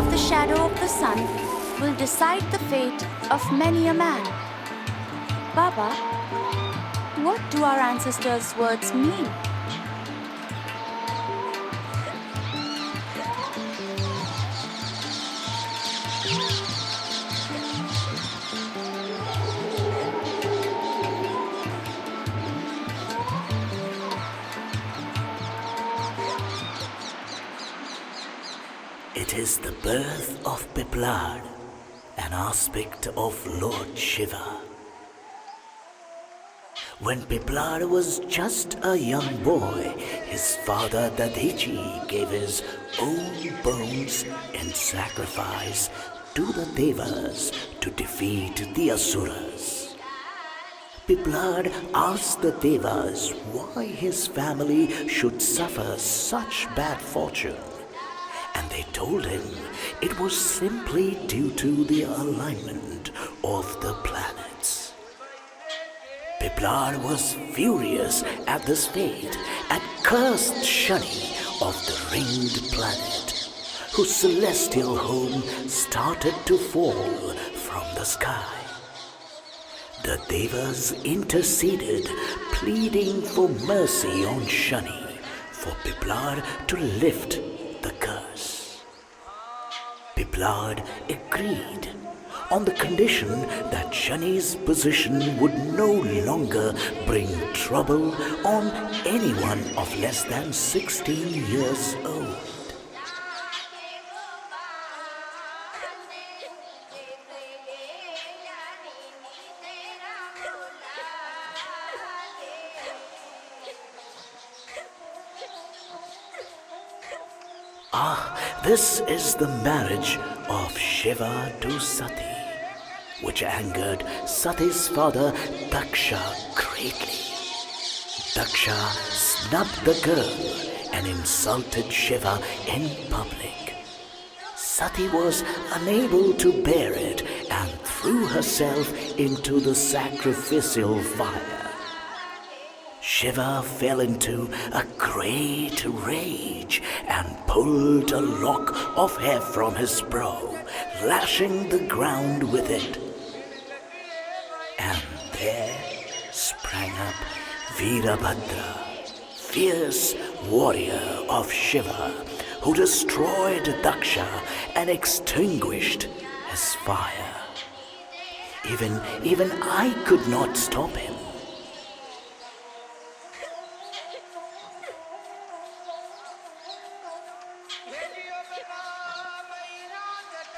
of the shadow of the sun will decide the fate of many a man. Baba, what do our ancestors' words mean? It is the birth of Piplad, an aspect of Lord Shiva. When Piplad was just a young boy, his father Dadichi gave his own bones in sacrifice to the Devas to defeat the Asuras. Piplad asked the Devas why his family should suffer such bad fortune. And they told him it was simply due to the alignment of the planets. Piplad was furious at this fate and cursed Shani of the ringed planet, whose celestial home started to fall from the sky. The Devas interceded, pleading for mercy on Shani, for Piplad to lift the curse. Piplad agreed on the condition that Shani's position would no longer bring trouble on anyone of less than 16 years old. This is the marriage of Shiva to Sati, which angered Sati's father Daksha greatly. Daksha snubbed the girl and insulted Shiva in public. Sati was unable to bear it and threw herself into the sacrificial fire. Shiva fell into a great rage and pulled a lock of hair from his brow, lashing the ground with it. And there sprang up Veerabhadra, fierce warrior of Shiva, who destroyed Daksha and extinguished his fire. Even I could not stop him.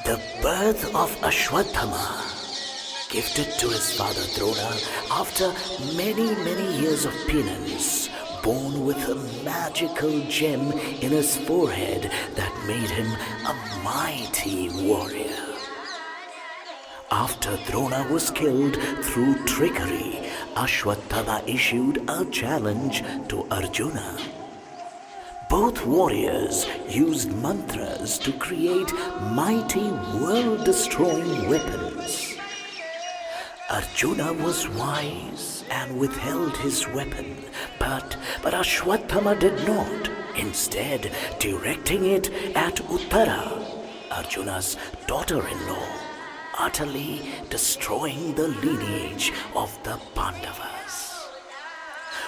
The birth of Ashwatthama, gifted to his father Drona after many years of penance, born with a magical gem in his forehead that made him a mighty warrior. After Drona was killed through trickery, Ashwatthama issued a challenge to Arjuna. Both warriors used mantras to create mighty world-destroying weapons. Arjuna was wise and withheld his weapon, but Ashwatthama did not, instead directing it at Uttara, Arjuna's daughter-in-law, utterly destroying the lineage of the Pandavas.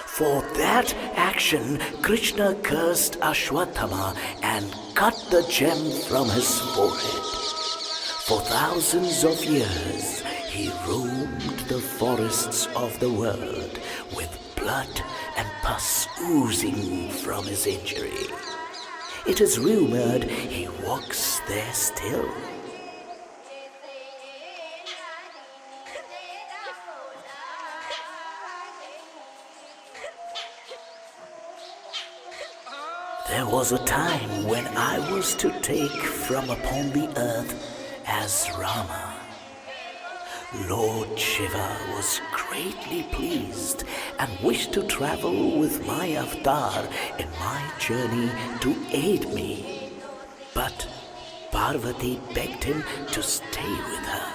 For that action, Krishna cursed Ashwatthama and cut the gem from his forehead. For thousands of years, he roamed the forests of the world with blood and pus oozing from his injury. It is rumored he walks there still. There was a time when I was to take from upon the earth as Rama. Lord Shiva was greatly pleased and wished to travel with my avatar in my journey to aid me. But Parvati begged him to stay with her.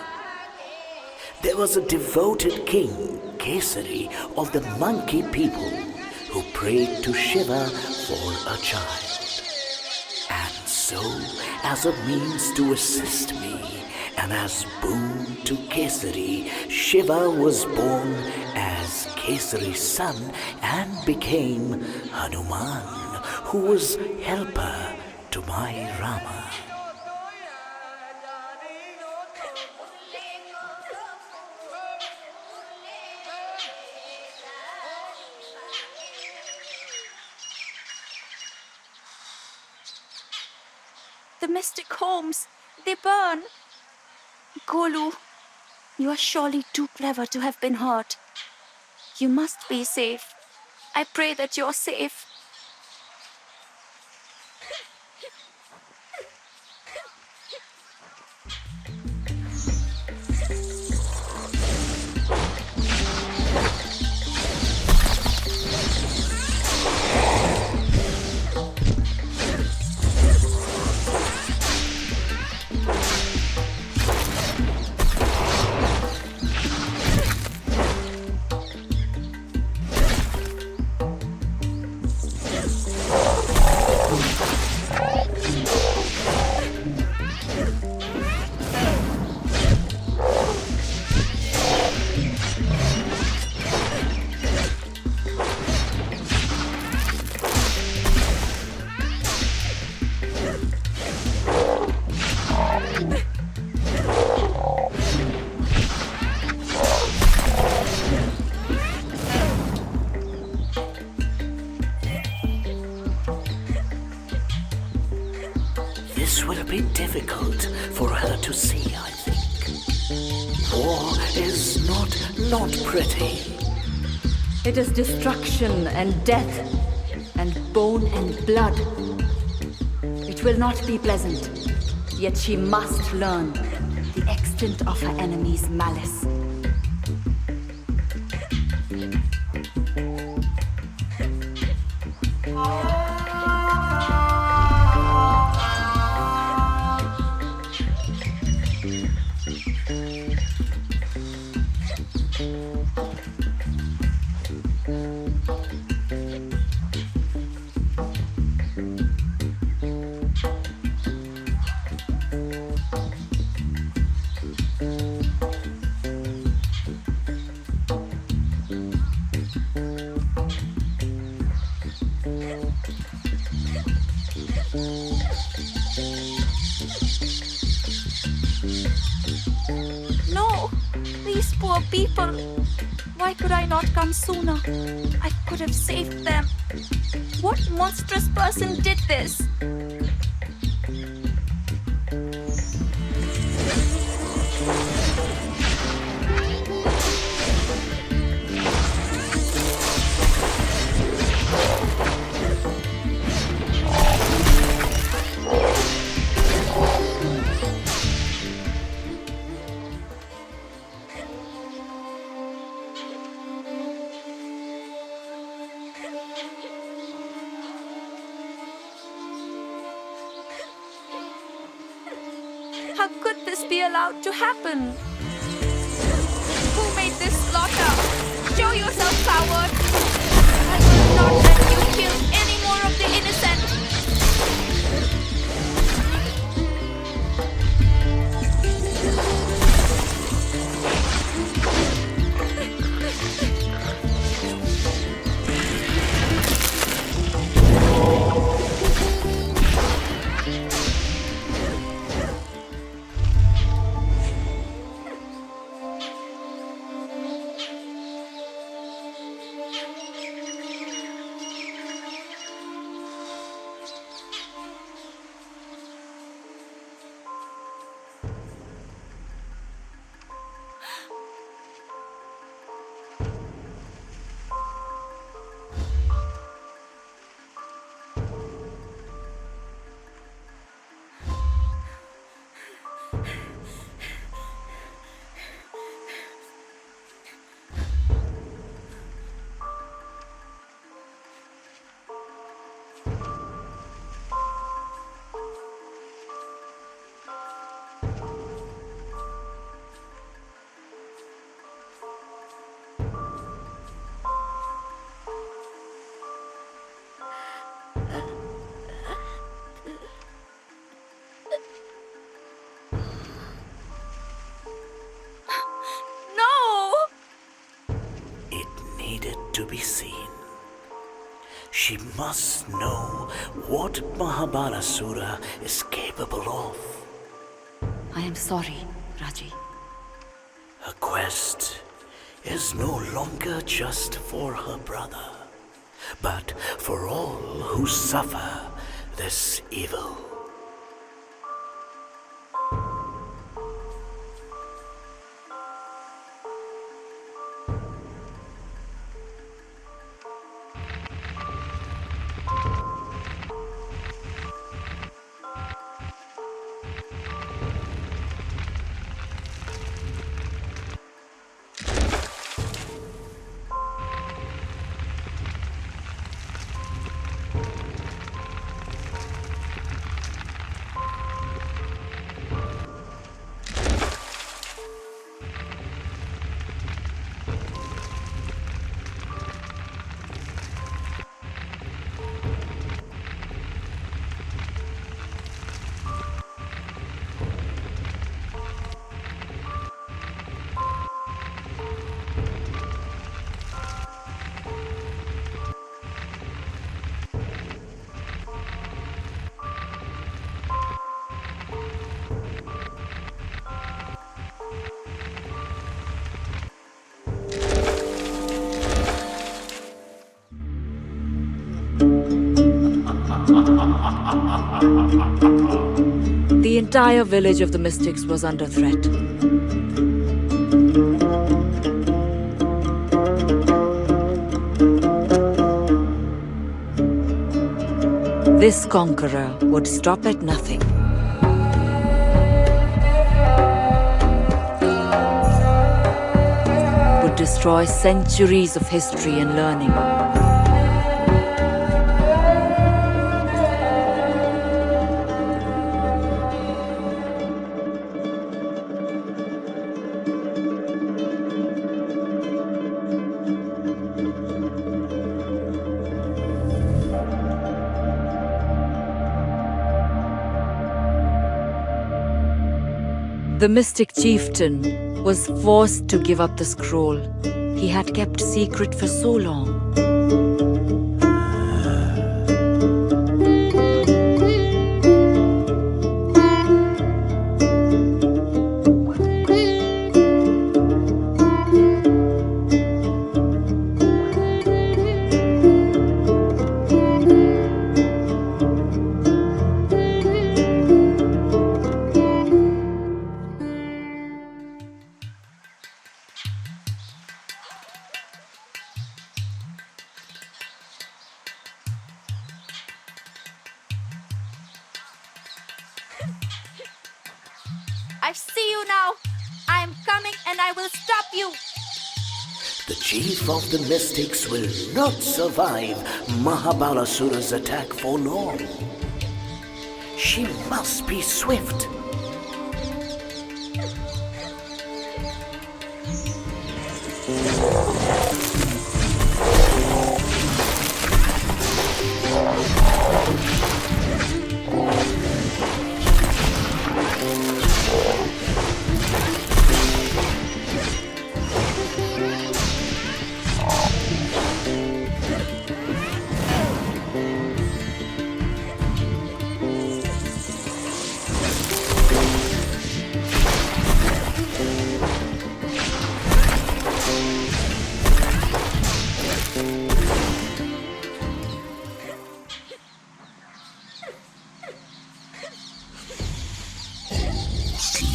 There was a devoted king, Kesari, of the monkey people, who prayed to Shiva for a child. And So, as a means to assist me, and as boon to Kesari, Shiva was born as Kesari's son and became Hanuman, who was helper to my Rama. The mystic homes, they burn. Golu, you are surely too clever to have been hurt. You must be safe. I pray that you're safe. This will be difficult for her to see, I think. War is not pretty. It is destruction and death, and bone and blood. It will not be pleasant, yet she must learn the extent of her enemy's malice. No, these poor people. Why could I not come sooner? I could have saved them. What monstrous person did this? How could this be allowed to happen? Who made this slaughter? Show yourself, coward! I will not let you kill any more of the innocent! to be seen. She must know what Mahabalasura is capable of. I am sorry, Raji. Her quest is no longer just for her brother, but for all who suffer this evil. The entire village of the mystics was under threat. This conqueror would stop at nothing. Would destroy centuries of history and learning. The mystic chieftain was forced to give up the scroll he had kept secret for so long. I see you now. I am coming and I will stop you. The chief of the mystics will not survive Mahabalasura's attack for long. She must be swift.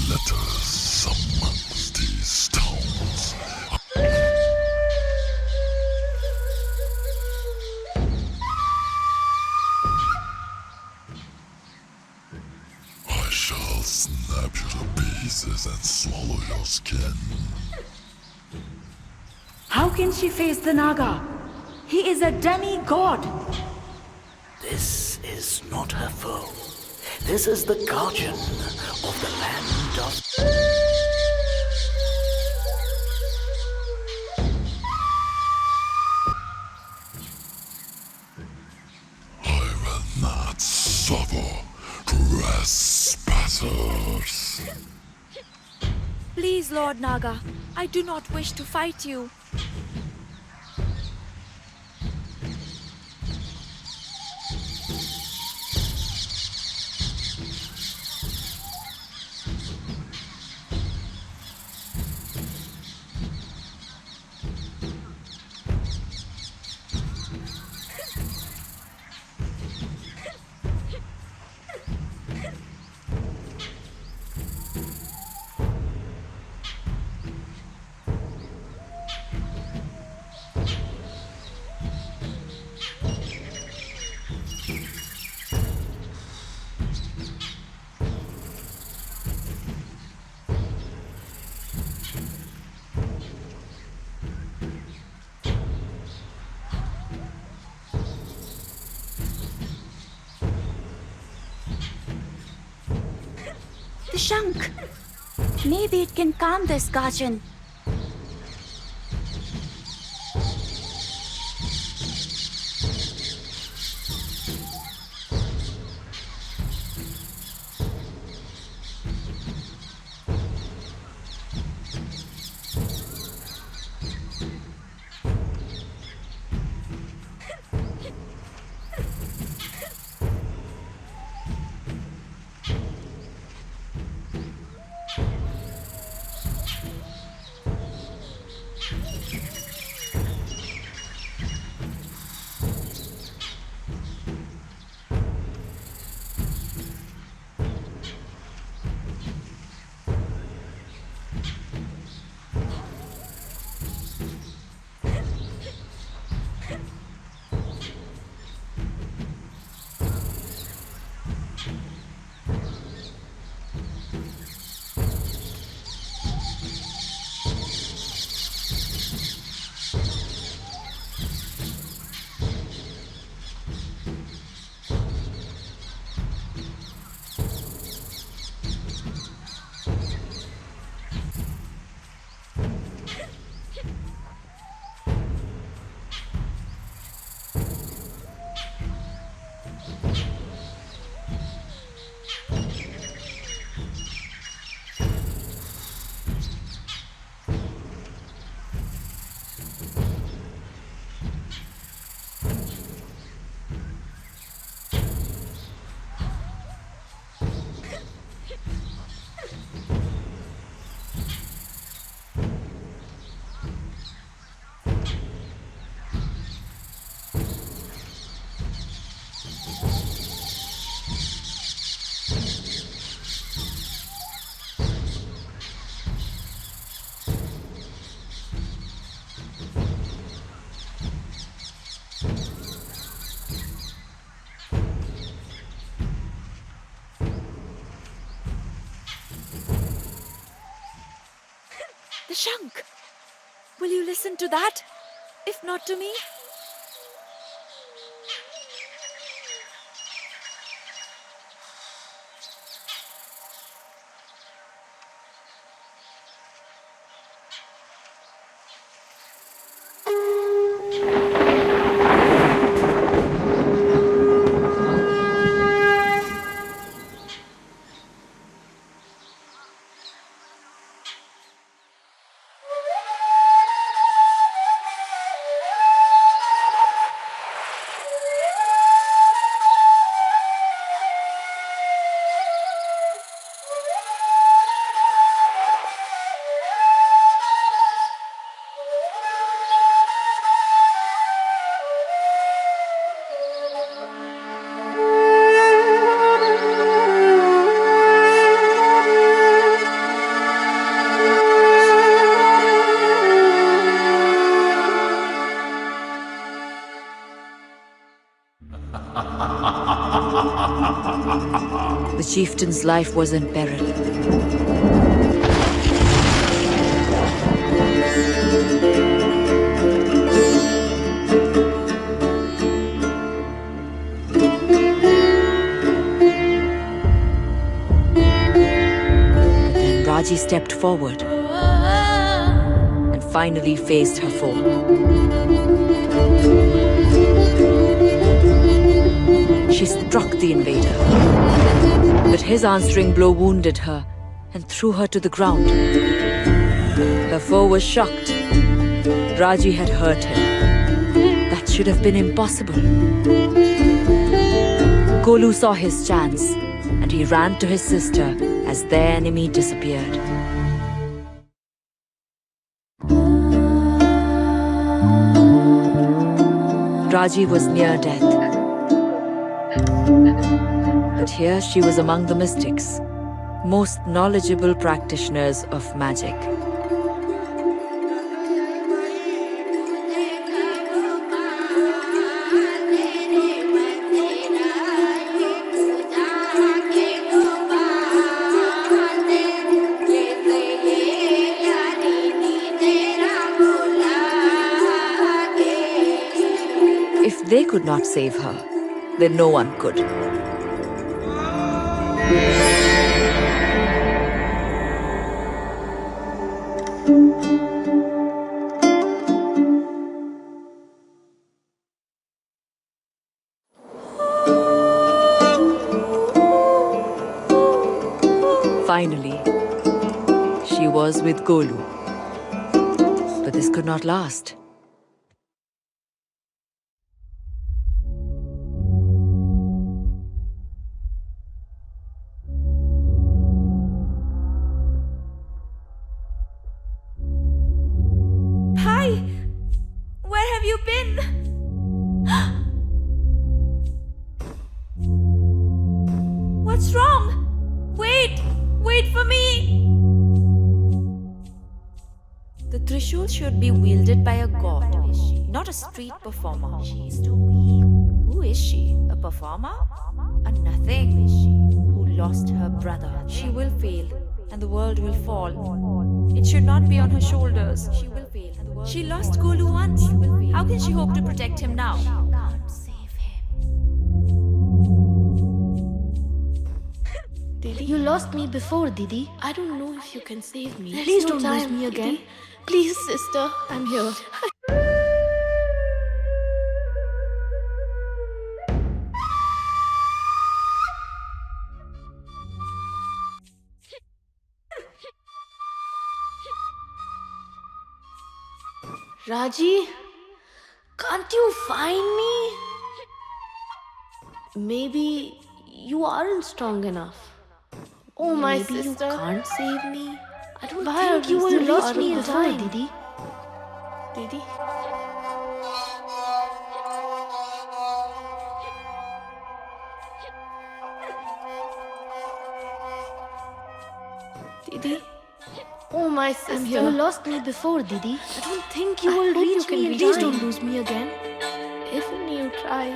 Letters amongst these towns. I shall snap you to pieces and swallow your skin. How can she face the Naga? He is a demigod. This is not her foe. This is the guardian of the land of... I will not suffer trespassers. Please, Lord Naga, I do not wish to fight you. The Shank. Maybe it can calm this Gajan. The Shank. Will you listen to that? If not to me? The chieftain's life was in peril. But then Raji stepped forward and finally faced her foe. She struck the invader, but his answering blow wounded her and threw her to the ground. Her foe was shocked. Raji had hurt him. That should have been impossible. Golu saw his chance, and he ran to his sister as their enemy disappeared. Raji was near death. But here she was among the mystics, most knowledgeable practitioners of magic. If they could not save her, then no one could. Finally, she was with Golu. But this could not last. Hi! Where have you been? What's wrong? Wait! Wait for me! The Trishul should be wielded by a god, not a street performer. She's too weak. Who is she? A performer? A nothing. Who lost her brother. She will fail, and the world will fall. It should not be on her shoulders. She will fail. She lost Golu once. How can she hope to protect him now? She can't save him. Didi, you lost me before, Didi. I don't know if you can save me. Please don't lose me again. Didi. Please, sister, I'm here. Raji, can't you find me? Maybe you aren't strong enough. Oh, my Maybe sister. you can't save me. I don't Why think are you we will still lost me in before, time, Didi? Didi. Didi, Oh, my I'm sister. here. You lost me before, Didi. I don't think you I will hope reach you can me in Please time. don't lose me again. If only you try.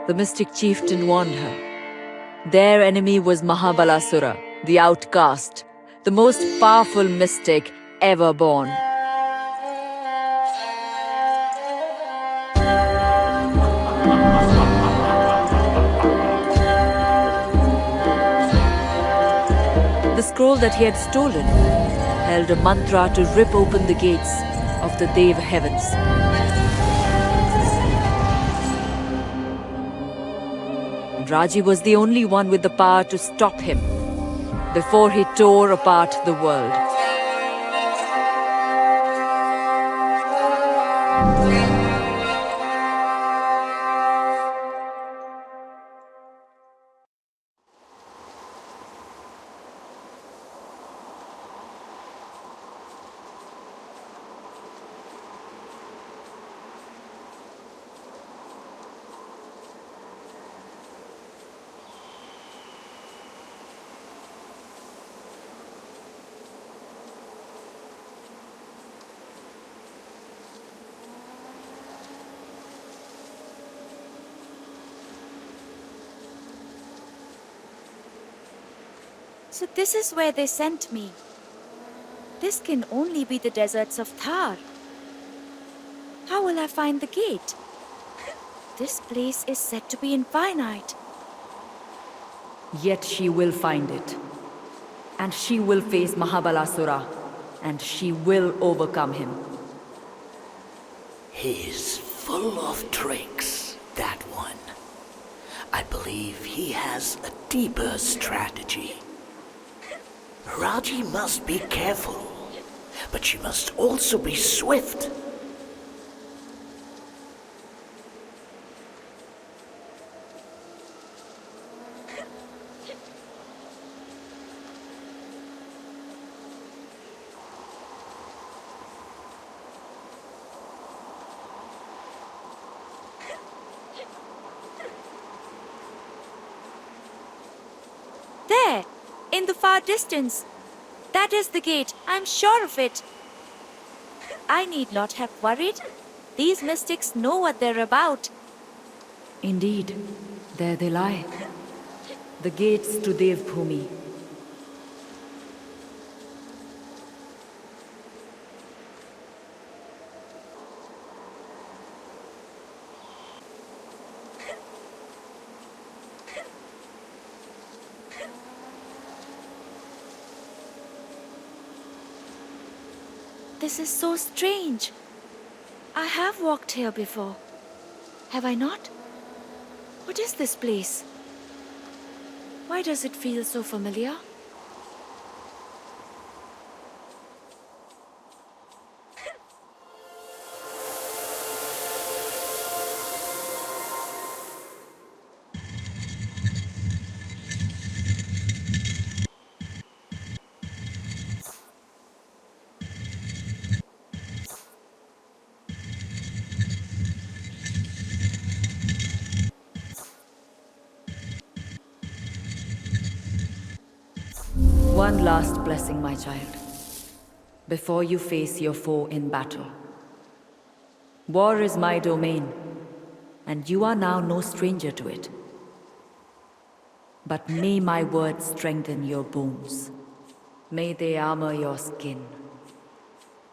The mystic chieftain warned her. Their enemy was Mahabalasura, the outcast, the most powerful mystic ever born. The scroll that he had stolen held a mantra to rip open the gates of the Deva heavens. Raji was the only one with the power to stop him before he tore apart the world. So this is where they sent me. This can only be the deserts of Thar. How will I find the gate? This place is said to be infinite. Yet she will find it. And she will face Mahabalasura. And she will overcome him. He's full of tricks, that one. I believe he has a deeper strategy. Raji must be careful, but she must also be swift. There, in the far distance. That is the gate, I'm sure of it. I need not have worried. These mystics know what they're about. Indeed, there they lie. The gates to Devbhumi. This is so strange. I have walked here before. Have I not? What is this place? Why does it feel so familiar? One last blessing, my child, before you face your foe in battle. War is my domain, and you are now no stranger to it. But may my words strengthen your bones. May they armor your skin,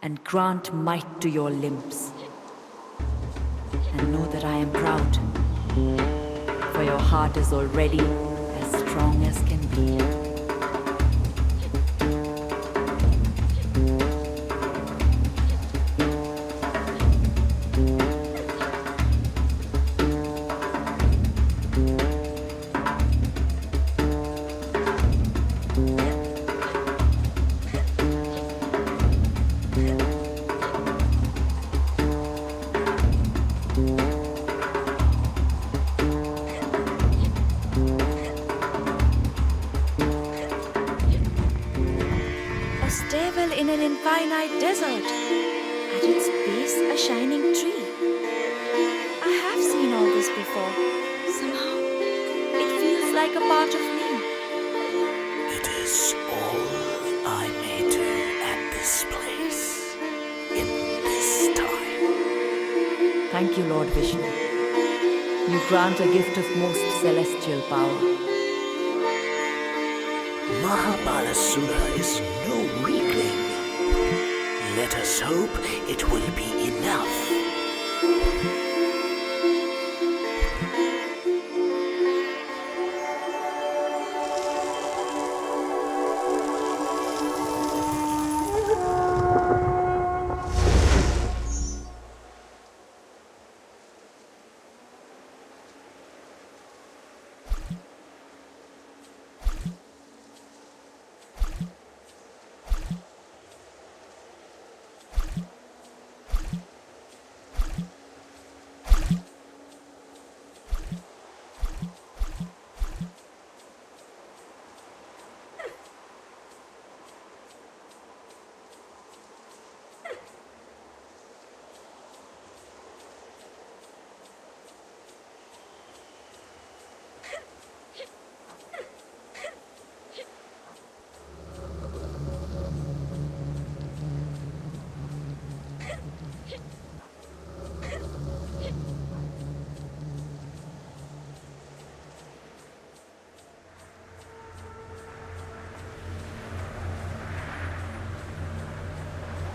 and grant might to your limbs. And know that I am proud, for your heart is already as strong as can be. A stairwell in an infinite desert. At its base, a shining tree. I have seen all this before. Somehow, it feels like a part of me. It is all I may do at this place, in this time. Thank you, Lord Vishnu. You grant a gift of most celestial power. Mahabalasura is no weakling. Let us hope it will be enough.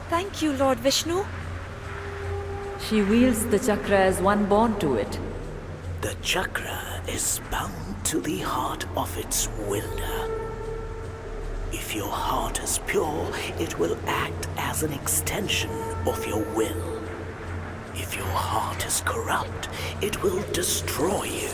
Thank you, Lord Vishnu. She wields the chakra as one born to it. The chakra is bound to the heart of its wielder. If your heart is pure, it will act as an extension of your will. If your heart is corrupt, it will destroy you.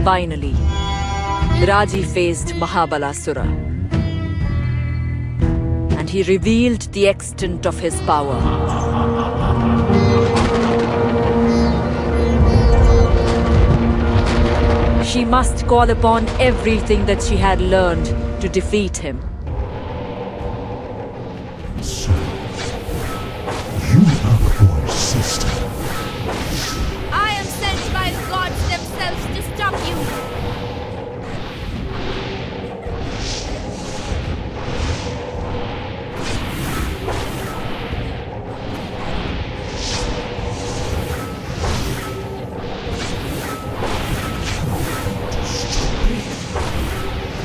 Finally, Raji faced Mahabalasura. And he revealed the extent of his power. She must call upon everything that she had learned to defeat him. So, you are the boy's sister. I am sent by the gods themselves to stop you.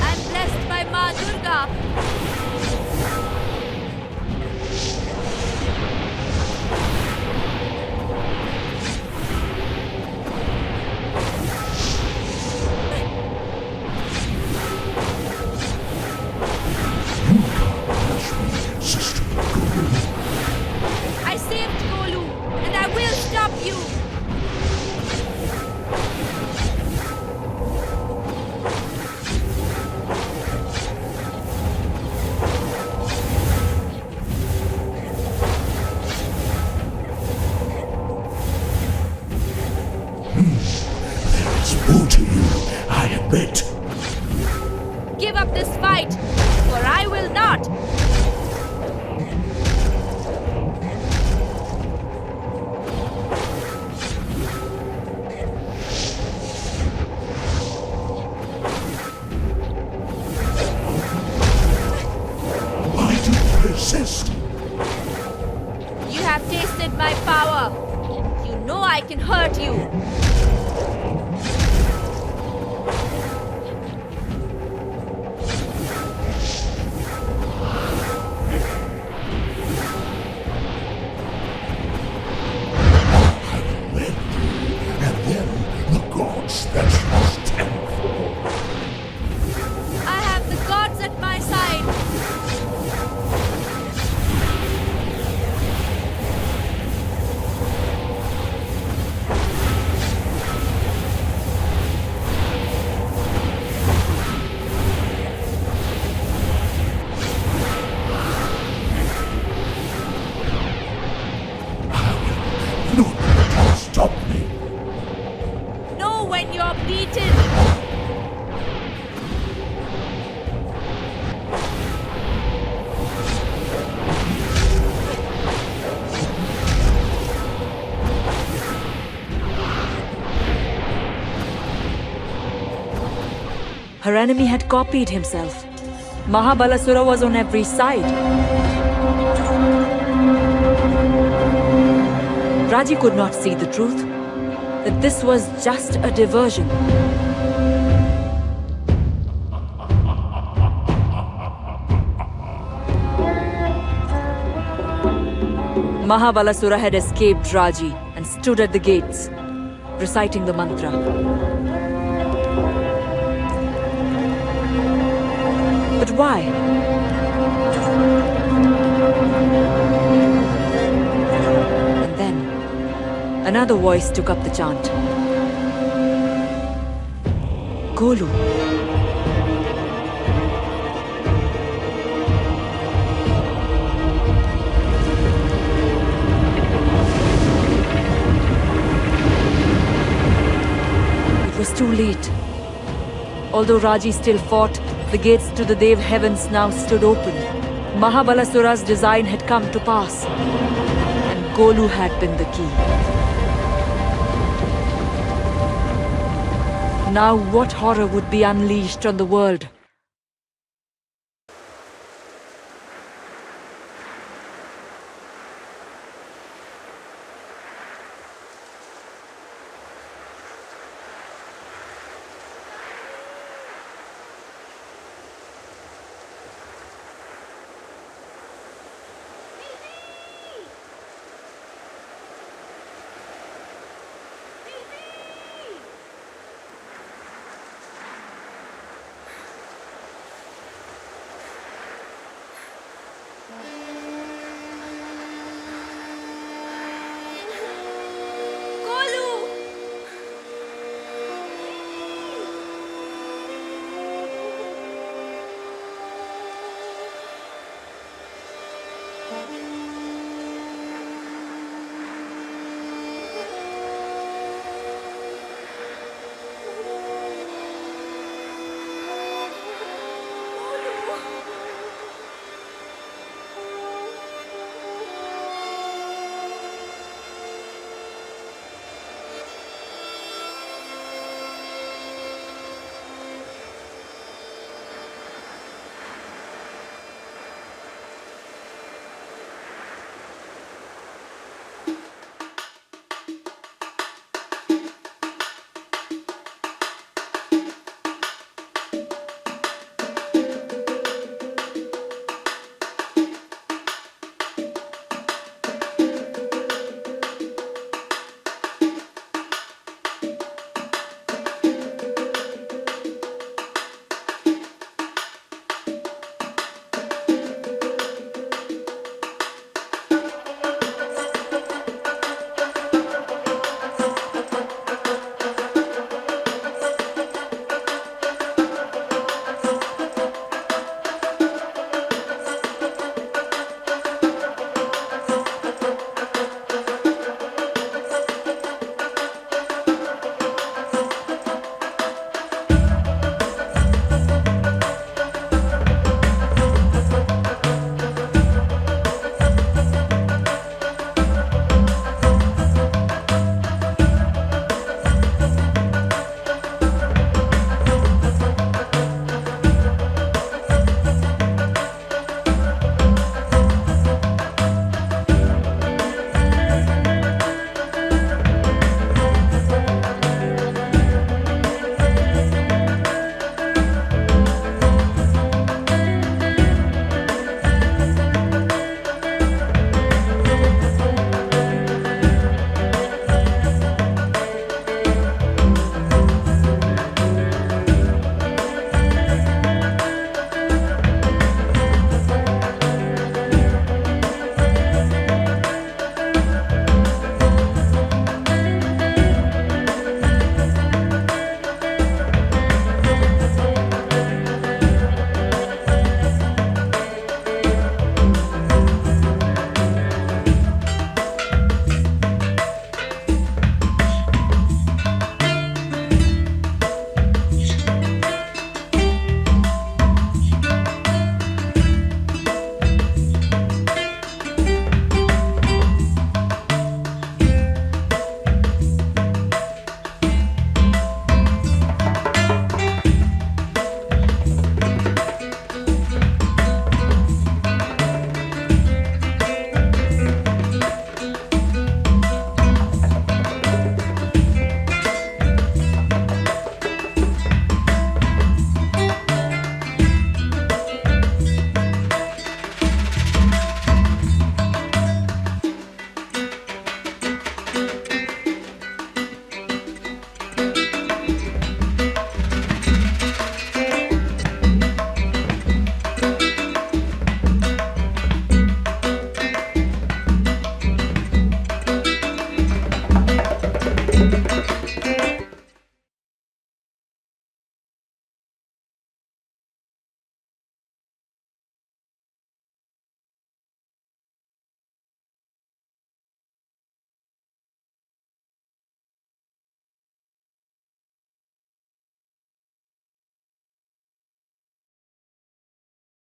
I'm blessed by Ma Durga. Sister, I saved Golu, and I will stop you. there's more to you, I admit. Give up this fight, for I will not. Why do you persist? You have tasted my power. You know I can hurt you. And then the gods that must tenfold. I have the gods at my side. Nobody stop me. Know when you're beaten. Her enemy had copied himself. Mahabalasura was on every side. Raji could not see the truth, that this was just a diversion. Mahabalasura had escaped Raji and stood at the gates, reciting the mantra. But why? And then, another voice took up the chant. Golu. It was too late. Although Raji still fought, the gates to the Dev heavens now stood open. Mahabalasura's design had come to pass, and Golu had been the key. Now what horror would be unleashed on the world?